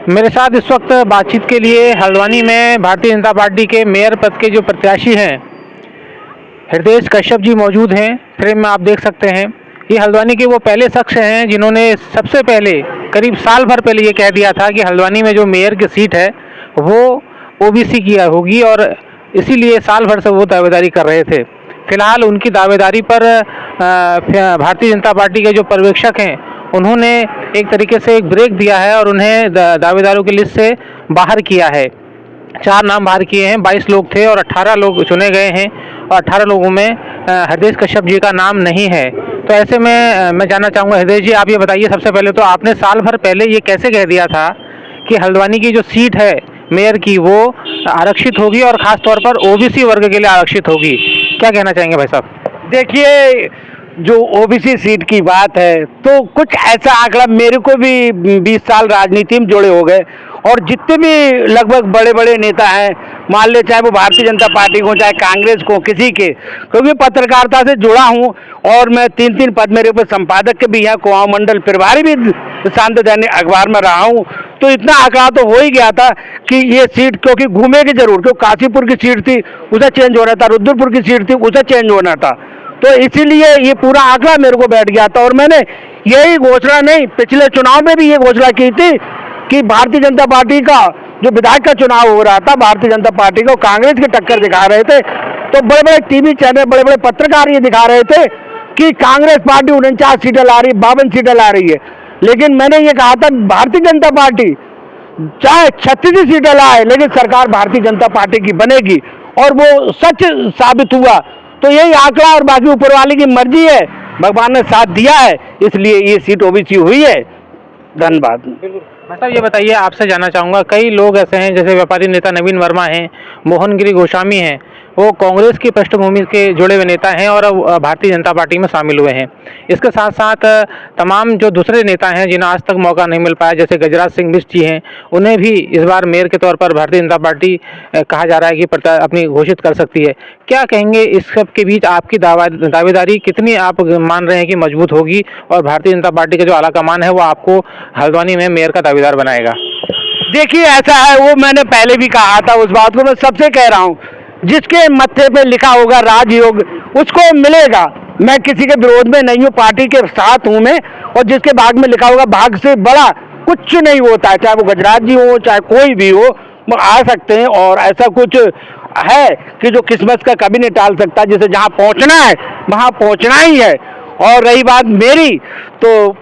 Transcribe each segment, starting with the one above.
मेरे साथ इस वक्त बातचीत के लिए हल्द्वानी में भारतीय जनता पार्टी के मेयर पद के जो प्रत्याशी हैं हृदय कश्यप जी मौजूद हैं। फ्रेम में आप देख सकते हैं, ये हल्द्वानी के वो पहले शख्स हैं जिन्होंने सबसे पहले करीब साल भर पहले ये कह दिया था कि हल्द्वानी में जो मेयर की सीट है वो ओबीसी की होगी, और इसीलिए साल भर से वो दावेदारी कर रहे थे। फिलहाल उनकी दावेदारी पर भारतीय जनता पार्टी के जो पर्यवेक्षक हैं उन्होंने एक तरीके से एक ब्रेक दिया है और उन्हें दावेदारों की लिस्ट से बाहर किया है। 4 नाम बाहर किए हैं, 22 लोग थे और 18 लोग चुने गए हैं और 18 लोगों में हृदय कश्यप जी का नाम नहीं है। तो ऐसे में मैं जानना चाहूँगा, हृदय जी आप ये बताइए, सबसे पहले तो आपने साल भर पहले ये कैसे कह दिया था कि हल्द्वानी की जो सीट है मेयर की वो आरक्षित होगी और ख़ास तौर पर ओबीसी वर्ग के लिए आरक्षित होगी, क्या कहना चाहेंगे भाई साहब? देखिए, जो ओबीसी सीट की बात है तो कुछ ऐसा आंकड़ा, मेरे को भी 20 साल राजनीति में जुड़े हो गए और जितने भी लगभग बड़े बड़े नेता हैं, मान ले चाहे वो भारतीय जनता पार्टी को चाहे कांग्रेस को, किसी के, क्योंकि पत्रकारिता से जुड़ा हूं और मैं 3 पद मेरे ऊपर संपादक के भी हैं, कुआं मंडल प्रभारी भी शांत दैनिक अखबार में रहा हूं, तो इतना आंकड़ा तो हो ही गया था कि ये सीट क्योंकि घूमेगी जरूर, क्योंकि काशीपुर की सीट थी उसे चेंज होना था, रुद्रपुर की सीट थी उसे चेंज होना था, तो इसीलिए ये पूरा आंकड़ा मेरे को बैठ गया था। और मैंने यही घोषणा नहीं, पिछले चुनाव में भी ये घोषणा की थी कि भारतीय जनता पार्टी का जो विधायक का चुनाव हो रहा था, भारतीय जनता पार्टी को कांग्रेस की टक्कर दिखा रहे थे, तो बड़े बड़े टीवी चैनल, बड़े बड़े पत्रकार ये दिखा रहे थे कि कांग्रेस पार्टी 49 सीटें ला रही, 52 सीटें ला रही है। लेकिन मैंने ये कहा था भारतीय जनता पार्टी चाहे 36 सीटें लाए लेकिन सरकार भारतीय जनता पार्टी की बनेगी, और वो सच साबित हुआ। तो यही आंकड़ा और बाकी ऊपर वाले की मर्जी है, भगवान ने साथ दिया है, इसलिए ये सीट ओबीसी हुई है। धन्यवाद। मतलब ये बताइए, आपसे जानना चाहूँगा, कई लोग ऐसे हैं जैसे व्यापारी नेता नवीन वर्मा हैं, मोहनगिरी गोस्वामी हैं, वो कांग्रेस की पृष्ठभूमि के जुड़े हुए नेता हैं और भारतीय जनता पार्टी में शामिल हुए हैं। इसके साथ साथ तमाम जो दूसरे नेता हैं जिन्हें आज तक मौका नहीं मिल पाया, जैसे गजराज सिंह बिष्ट जी हैं, उन्हें भी इस बार मेयर के तौर पर भारतीय जनता पार्टी कहा जा रहा है कि अपनी घोषित कर सकती है। क्या कहेंगे इस सब के बीच आपकी दावेदारी कितनी आप मान रहे हैं कि मजबूत होगी और भारतीय जनता पार्टी का जो आला कमान है वो आपको हल्द्वानी में मेयर का दावेदार बनाएगा? देखिए, ऐसा है, वो मैंने पहले भी कहा था, उस बात को मैं सबसे कह रहा हूँ, जिसके मत्थे पे लिखा होगा राजयोग उसको मिलेगा। मैं किसी के विरोध में नहीं हूँ, पार्टी के साथ हूँ मैं, और जिसके भाग में लिखा होगा भाग से बड़ा कुछ नहीं होता है, चाहे वो गजराज जी हो चाहे कोई भी हो, वो आ सकते हैं। और ऐसा कुछ है कि जो किस्मत का कभी नहीं टाल सकता, जिसे जहाँ पहुँचना है वहाँ पहुँचना ही है। और रही बात मेरी, तो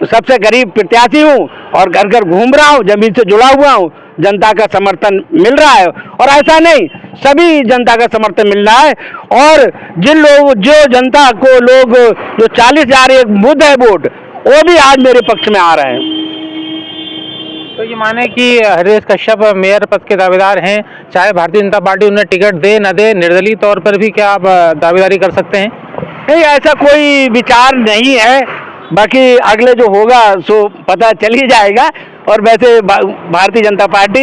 सबसे गरीब प्रत्याशी हूँ और घर घर घूम रहा हूँ, जमीन से जुड़ा हुआ हूँ, जनता का समर्थन मिल रहा है, और ऐसा नहीं, सभी जनता का समर्थन मिल रहा है। और जिन लोग, जो जनता को लोग जो 40,000 एक मुद्दा है वोट, वो भी आज मेरे पक्ष में आ रहे हैं। तो ये माने कि हृदय कश्यप मेयर पद के दावेदार हैं, चाहे भारतीय जनता पार्टी उन्हें टिकट दे न दे, निर्दलीय तौर पर भी क्या आप दावेदारी कर सकते हैं? नहीं, ऐसा कोई विचार नहीं है, बाकी अगले जो होगा सो पता चल ही जाएगा। और वैसे भारतीय जनता पार्टी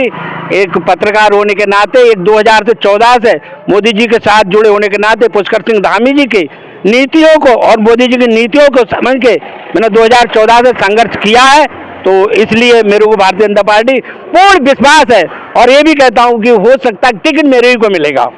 एक पत्रकार होने के नाते, एक 2000 से 14 से मोदी जी के साथ जुड़े होने के नाते, पुष्कर सिंह धामी जी की नीतियों को और मोदी जी की नीतियों को समझ के मैंने 2014 से संघर्ष किया है, तो इसलिए मेरे को भारतीय जनता पार्टी पूर्ण विश्वास है। और ये भी कहता हूँ कि हो सकता है टिकट मेरे ही को मिलेगा।